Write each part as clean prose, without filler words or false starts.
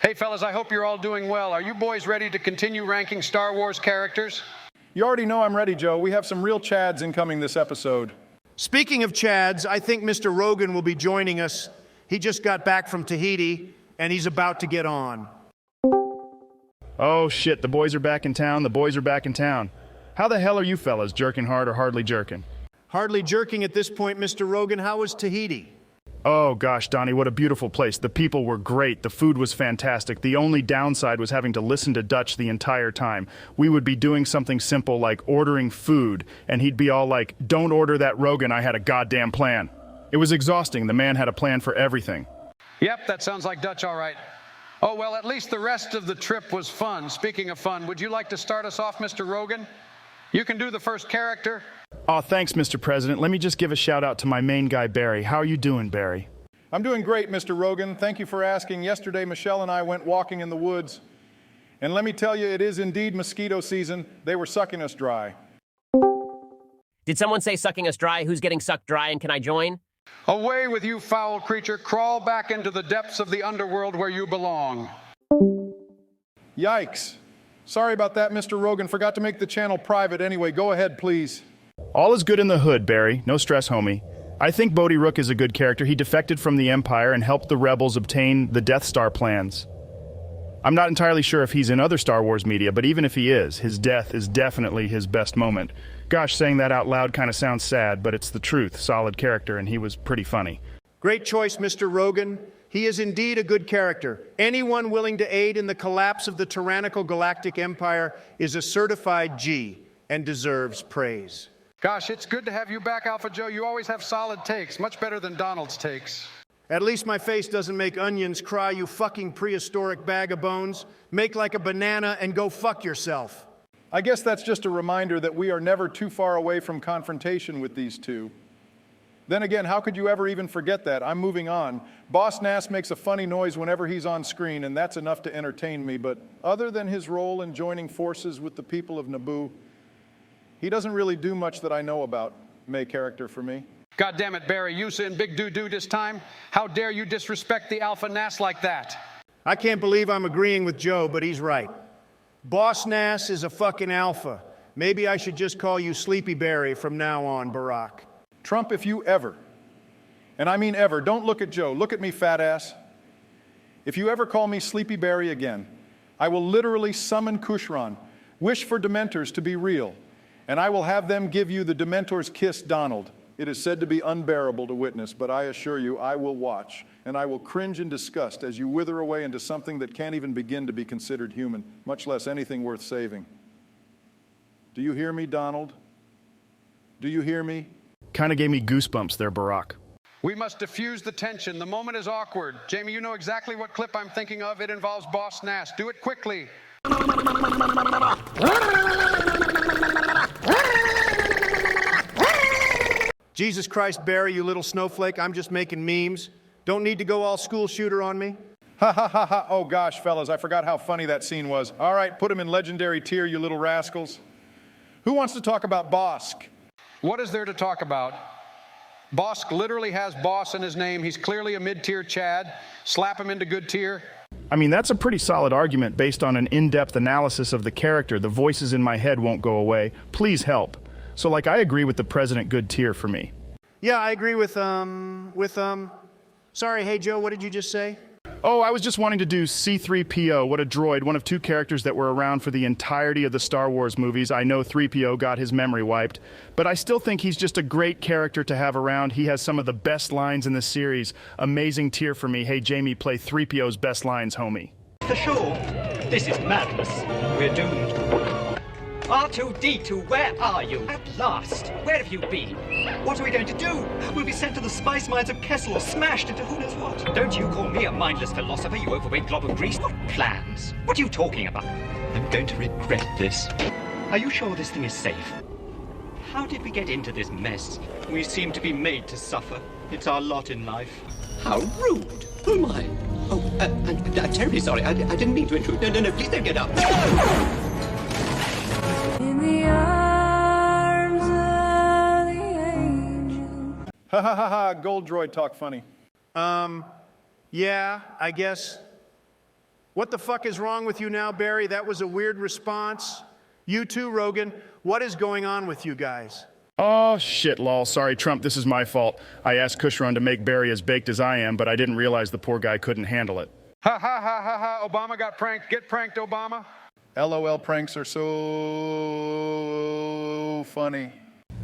Hey fellas, I hope you're all doing well. Are you boys ready to continue ranking Star Wars characters? You already know I'm ready, Joe. We have some real Chads incoming this episode. Speaking of Chads, I think Mr. Rogan will be joining us. He just got back from Tahiti, and he's about to get on. Oh shit, the boys are back in town, How the hell are you fellas, jerking hard or hardly jerking? Hardly jerking at this point, Mr. Rogan. How was Tahiti? Oh gosh, Donnie, what a beautiful place. The people were great, the food was fantastic. The only downside was having to listen to Dutch the entire time. We would be doing something simple like ordering food, and he'd be all like, "Don't order that, Rogan, I had a goddamn plan." It was exhausting, the man had a plan for everything. Yep, that sounds like Dutch all right. Oh, well, at least the rest of the trip was fun. Speaking of fun, would you like to start us off, Mr. Rogan? You can do the first character. Oh, thanks, Mr. President. Let me just give a shout out to my main guy, Barry. How are you doing, Barry? I'm doing great, Mr. Rogan. Thank you for asking. Yesterday, Michelle and I went walking in the woods. And let me tell you, it is indeed mosquito season. They were sucking us dry. Did someone say sucking us dry? Who's getting sucked dry, and can I join? Away with you, foul creature. Crawl back into the depths of the underworld where you belong. Yikes. Sorry about that, Mr. Rogan. Forgot to make the channel private. Anyway, go ahead, please. All is good in the hood, Barry. No stress, homie. I think Bodhi Rook is a good character. He defected from the Empire and helped the rebels obtain the Death Star plans. I'm not entirely sure if he's in other Star Wars media, but even if he is, his death is definitely his best moment. Gosh, saying that out loud kind of sounds sad, but it's the truth. Solid character, and he was pretty funny. Great choice, Mr. Rogan. He is indeed a good character. Anyone willing to aid in the collapse of the tyrannical galactic empire is a certified G and deserves praise. Gosh, it's good to have you back, Alpha Joe. You always have solid takes, much better than Donald's takes. At least my face doesn't make onions cry, you fucking prehistoric bag of bones. Make like a banana and go fuck yourself. I guess that's just a reminder that we are never too far away from confrontation with these two. Then again, how could you ever even forget that? I'm moving on. Boss Nass makes a funny noise whenever he's on screen, and that's enough to entertain me, but other than his role in joining forces with the people of Naboo, he doesn't really do much that I know about. May character for me. God damn it, Barry, you in big doo-doo this time? How dare you disrespect the Alpha Nass like that? I can't believe I'm agreeing with Joe, but he's right. Boss Nass is a fucking alpha. Maybe I should just call you Sleepy Barry from now on, Barack. Trump, if you ever, and I mean ever, don't look at Joe, look at me, fat ass. If you ever call me Sleepy Barry again, I will literally summon Kushran, wish for Dementors to be real, and I will have them give you the Dementor's kiss, Donald. It is said to be unbearable to witness, but I assure you I will watch, and I will cringe in disgust as you wither away into something that can't even begin to be considered human, much less anything worth saving. Do you hear me, Donald? Do you hear me? Kinda gave me goosebumps there, Barack. We must diffuse the tension. The moment is awkward. Jamie, you know exactly what clip I'm thinking of. It involves Boss Nass. Do it quickly. Jesus Christ, Barry, you little snowflake, I'm just making memes. Don't need to go all school shooter on me. Ha ha ha ha. Oh gosh, fellas, I forgot how funny that scene was. All right, put him in legendary tier, you little rascals. Who wants to talk about Bosk? What is there to talk about? Bosk literally has boss in his name. He's clearly a mid-tier Chad. Slap him into good tier. I mean, that's a pretty solid argument based on an in-depth analysis of the character. The voices in my head won't go away. Please help. So, like, I agree with the president good tier for me. Yeah, I agree with, sorry, hey Joe, what did you just say? Oh, I was just wanting to do C-3PO, what a droid, one of two characters that were around for the entirety of the Star Wars movies. I know 3PO got his memory wiped, but I still think he's just a great character to have around. He has some of the best lines in the series. Amazing tier for me. Hey, Jamie, play 3PO's best lines, homie. For sure. This is madness. We're doomed. R2-D2, where are you? At last. Where have you been? What are we going to do? We'll be sent to the spice mines of Kessel or smashed into who knows what. Don't you call me a mindless philosopher, you overweight glob of grease. What plans? What are you talking about? I'm going to regret this. Are you sure this thing is safe? How did we get into this mess? We seem to be made to suffer. It's our lot in life. How rude. Who am I? Oh, I'm terribly sorry. I didn't mean to intrude. No, please don't get up. In the arms of the angel. Ha ha ha ha, Gold Droid talk funny. Yeah, I guess. What the fuck is wrong with you now, Barry? That was a weird response. You too, Rogan. What is going on with you guys? Oh, shit, lol. Sorry, Trump, this is my fault. I asked Kushron to make Barry as baked as I am, but I didn't realize the poor guy couldn't handle it. Ha ha ha ha ha. Obama got pranked. Get pranked, Obama. LOL pranks are so funny.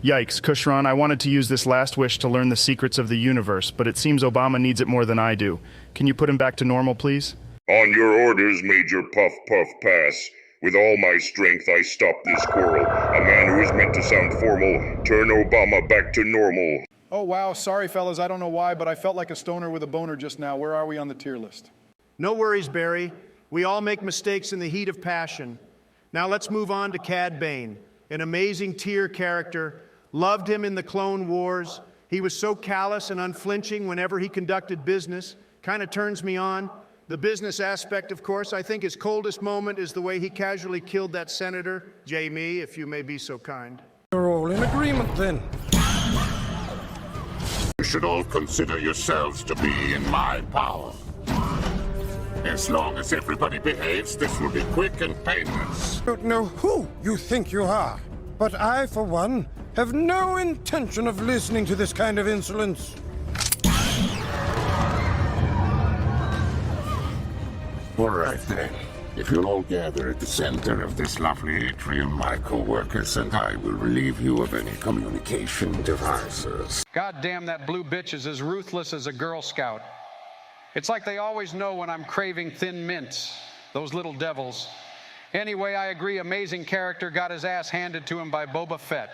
Yikes, Kushron, I wanted to use this last wish to learn the secrets of the universe, but it seems Obama needs it more than I do. Can you put him back to normal, please? On your orders, Major Puff Puff Pass. With all my strength, I stop this squirrel. A man who is meant to sound formal. Turn Obama back to normal. Oh, wow. Sorry, fellas. I don't know why, but I felt like a stoner with a boner just now. Where are we on the tier list? No worries, Barry. We all make mistakes in the heat of passion. Now let's move on to Cad Bane, an amazing tier character. Loved him in the Clone Wars. He was so callous and unflinching whenever he conducted business. Kind of turns me on. The business aspect, of course. I think his coldest moment is the way he casually killed that senator, Jamie, if you may be so kind. You're all in agreement, then. You should all consider yourselves to be in my power. As long as everybody behaves, this will be quick and painless. I don't know who you think you are, but I, for one, have no intention of listening to this kind of insolence. All right, then. If you'll all gather at the center of this lovely atrium, my co-workers and I will relieve you of any communication devices. God damn, that blue bitch is as ruthless as a Girl Scout. It's like they always know when I'm craving thin mints, those little devils. Anyway, I agree, amazing character, got his ass handed to him by Boba Fett.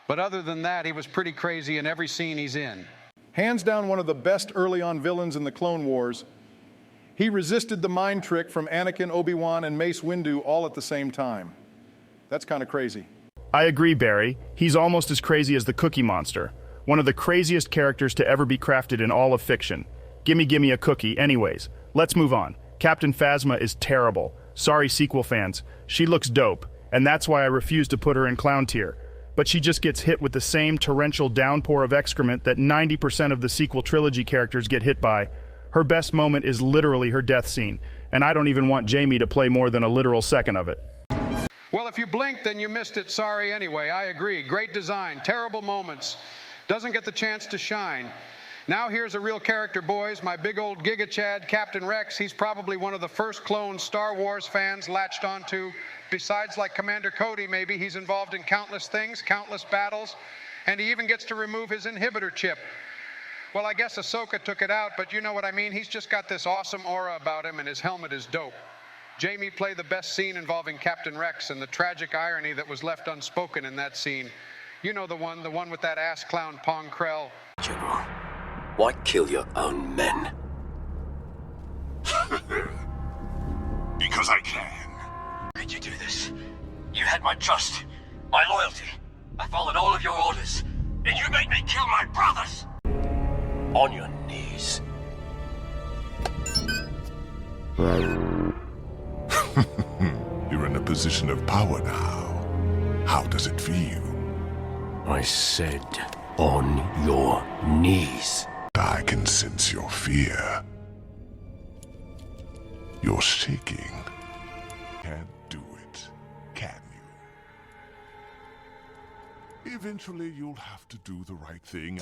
But other than that, he was pretty crazy in every scene he's in. Hands down one of the best early-on villains in the Clone Wars. He resisted the mind trick from Anakin, Obi-Wan, and Mace Windu all at the same time. That's kind of crazy. I agree, Barry. He's almost as crazy as the Cookie Monster. One of the craziest characters to ever be crafted in all of fiction. Gimme a cookie. Anyways, let's move on. Captain Phasma is terrible. Sorry, sequel fans. She looks dope, and that's why I refuse to put her in clown tier. But she just gets hit with the same torrential downpour of excrement that 90% of the sequel trilogy characters get hit by. Her best moment is literally her death scene, and I don't even want Jamie to play more than a literal second of it. Well, if you blinked, then you missed it. Sorry anyway. I agree. Great design. Terrible moments. Doesn't get the chance to shine. Now here's a real character, boys. My big old Giga Chad, Captain Rex. He's probably one of the first clone Star Wars fans latched onto. Besides, like Commander Cody, maybe, he's involved in countless things, countless battles, and he even gets to remove his inhibitor chip. Well, I guess Ahsoka took it out, but you know what I mean. He's just got this awesome aura about him, and his helmet is dope. Jamie played the best scene involving Captain Rex and the tragic irony that was left unspoken in that scene. You know the one with that ass clown Pong Krell. General, why kill your own men? Because I can. How could you do this? You had my trust, my loyalty. I followed all of your orders, and you made me kill my brothers! On your knees. You're in a position of power now. How does it feel? I said, on your knees. I can sense your fear. You're shaking. Can't do it, can you? Eventually, you'll have to do the right thing.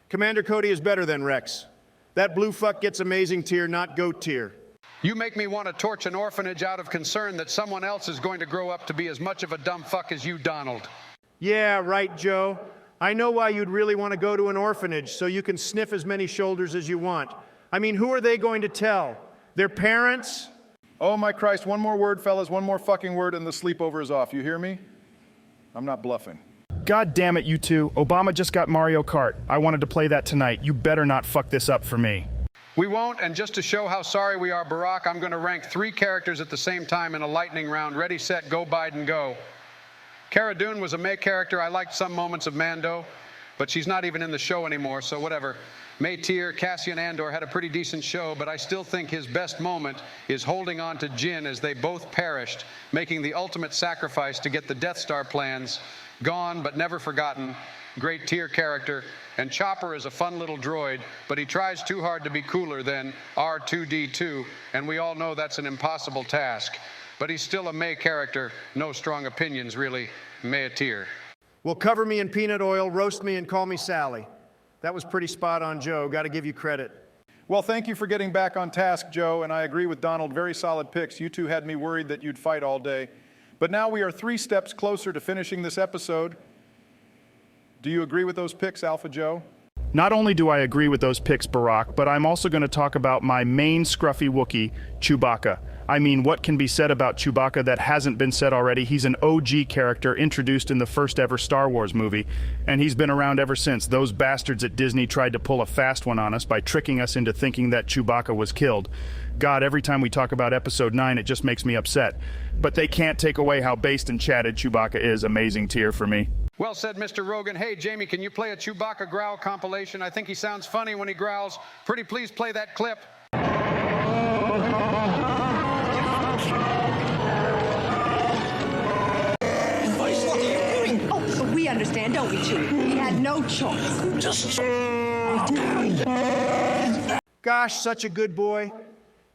Commander Cody is better than Rex. That blue fuck gets amazing tier, not goat tier. You make me want to torch an orphanage out of concern that someone else is going to grow up to be as much of a dumb fuck as you, Donald. Yeah, right, Joe. I know why you'd really want to go to an orphanage, so you can sniff as many shoulders as you want. I mean, who are they going to tell? Their parents? Oh my Christ, one more word, fellas, one more fucking word and the sleepover is off. You hear me? I'm not bluffing. God damn it, you two. Obama just got Mario Kart. I wanted to play that tonight. You better not fuck this up for me. We won't, and just to show how sorry we are, Barack, I'm going to rank 3 characters at the same time in a lightning round. Ready, set, go, Biden, go. Cara Dune was a May character. I liked some moments of Mando, but she's not even in the show anymore, so whatever. May tier, Cassian Andor had a pretty decent show, but I still think his best moment is holding on to Jyn as they both perished, making the ultimate sacrifice to get the Death Star plans gone but never forgotten. great tier character. And Chopper is a fun little droid, but he tries too hard to be cooler than R2-D2, and we all know that's an impossible task. But he's still a May character. No strong opinions, really. May a tier. Well, cover me in peanut oil, roast me, and call me Sally. That was pretty spot on, Joe. Got to give you credit. Well, thank you for getting back on task, Joe, and I agree with Donald. Very solid picks. You two had me worried that you'd fight all day. But now we are 3 steps closer to finishing this episode. Do you agree with those picks, Alpha Joe? Not only do I agree with those picks, Barack, but I'm also going to talk about my main scruffy Wookiee, Chewbacca. I mean, what can be said about Chewbacca that hasn't been said already? He's an OG character introduced in the first ever Star Wars movie, and he's been around ever since. Those bastards at Disney tried to pull a fast one on us by tricking us into thinking that Chewbacca was killed. God, every time we talk about Episode 9, it just makes me upset. But they can't take away how based and chatted Chewbacca is. Amazing tier for me. Well said, Mr. Rogan. Hey, Jamie, can you play a Chewbacca growl compilation? I think he sounds funny when he growls. Pretty please play that clip. Oh, we understand, don't we, Chewie? He had no choice. Gosh, such a good boy.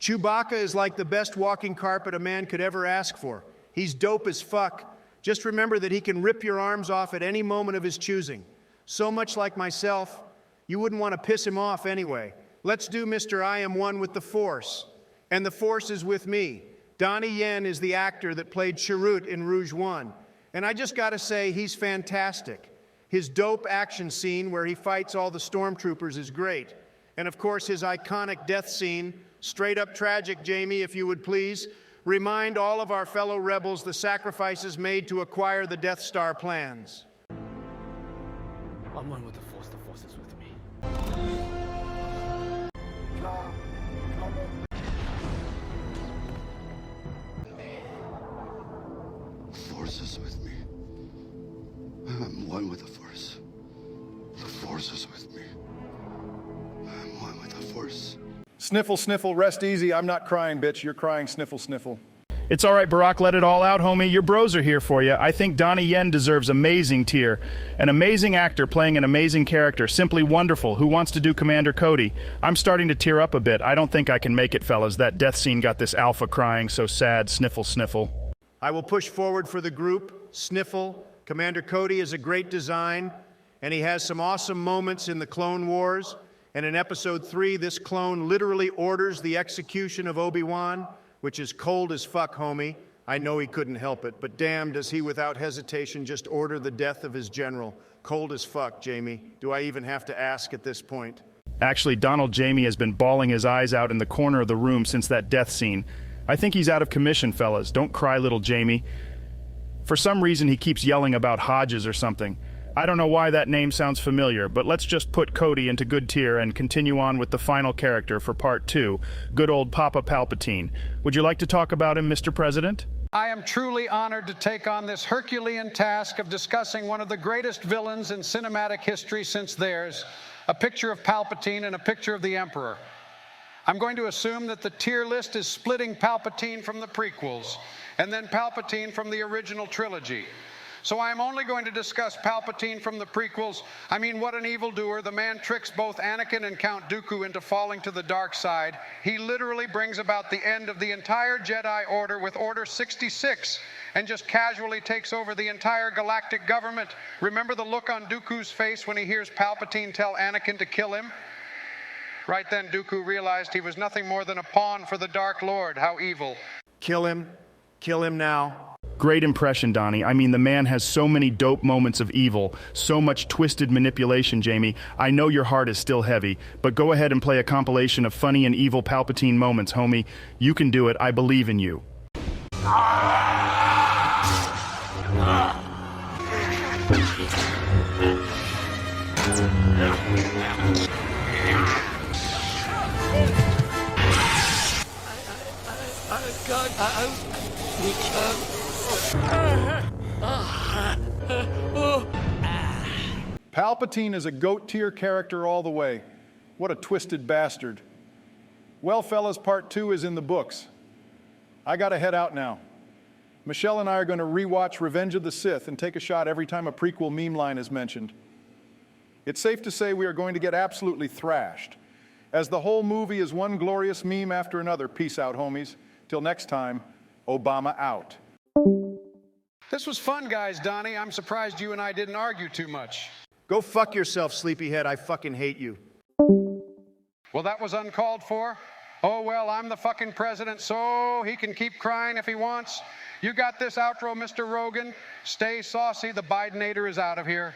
Chewbacca is like the best walking carpet a man could ever ask for. He's dope as fuck. Just remember that he can rip your arms off at any moment of his choosing. So much like myself, you wouldn't want to piss him off anyway. Let's do Mr. I Am One with the Force. And the Force is with me. Donnie Yen is the actor that played Chirrut in Rouge One. And I just gotta say, he's fantastic. His dope action scene where he fights all the stormtroopers is great. And of course, his iconic death scene, straight up tragic, Jamie, if you would please, remind all of our fellow rebels the sacrifices made to acquire the Death Star plans. I'm one with the Force is with me. The Force is with me. I'm one with the Force. The Force is with me. I'm one with the Force. Sniffle, sniffle, rest easy. I'm not crying, bitch. You're crying, sniffle, sniffle. It's all right, Barack, let it all out, homie. Your bros are here for you. I think Donnie Yen deserves amazing tier. An amazing actor playing an amazing character. Simply wonderful. Who wants to do Commander Cody? I'm starting to tear up a bit. I don't think I can make it, fellas. That death scene got this alpha crying so sad. Sniffle, sniffle. I will push forward for the group. Sniffle. Commander Cody is a great design, and he has some awesome moments in the Clone Wars. And in Episode 3, this clone literally orders the execution of Obi-Wan, which is cold as fuck, homie. I know he couldn't help it, but damn, does he without hesitation just order the death of his general. Cold as fuck, Jamie. Do I even have to ask at this point? Actually, Donald Jamie has been bawling his eyes out in the corner of the room since that death scene. I think he's out of commission, fellas. Don't cry, little Jamie. For some reason, he keeps yelling about Hodges or something. I don't know why that name sounds familiar, but let's just put Cody into good tier and continue on with the final character for Part 2, good old Papa Palpatine. Would you like to talk about him, Mr. President? I am truly honored to take on this Herculean task of discussing one of the greatest villains in cinematic history since theirs, a picture of Palpatine and a picture of the Emperor. I'm going to assume that the tier list is splitting Palpatine from the prequels, and then Palpatine from the original trilogy. So I'm only going to discuss Palpatine from the prequels. I mean, what an evildoer. The man tricks both Anakin and Count Dooku into falling to the dark side. He literally brings about the end of the entire Jedi Order with Order 66 and just casually takes over the entire galactic government. Remember the look on Dooku's face when he hears Palpatine tell Anakin to kill him? Right then, Dooku realized he was nothing more than a pawn for the Dark Lord. How evil. Kill him. Kill him now. Great impression, Donnie. I mean, the man has so many dope moments of evil, so much twisted manipulation, Jamie. I know your heart is still heavy, but go ahead and play a compilation of funny and evil Palpatine moments, homie. You can do it. I believe in you. Palpatine is a GOAT-tier character all the way. What a twisted bastard. Well, fellas, Part 2 is in the books. I gotta head out now. Michelle and I are going to rewatch Revenge of the Sith and take a shot every time a prequel meme line is mentioned. It's safe to say we are going to get absolutely thrashed, as the whole movie is one glorious meme after another. Peace out, homies. Till next time, Obama out. This was fun, guys, Donnie. I'm surprised you and I didn't argue too much. Go fuck yourself, sleepyhead. I fucking hate you. Well, that was uncalled for. Oh, well, I'm the fucking president, so he can keep crying if he wants. You got this outro, Mr. Rogan. Stay saucy. The Bidenator is out of here.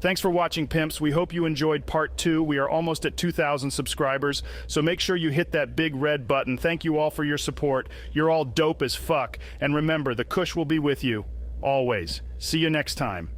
Thanks for watching, pimps. We hope you enjoyed part 2. We are almost at 2,000 subscribers, so make sure you hit that big red button. Thank you all for your support. You're all dope as fuck. And remember, the Kush will be with you. Always. See you next time.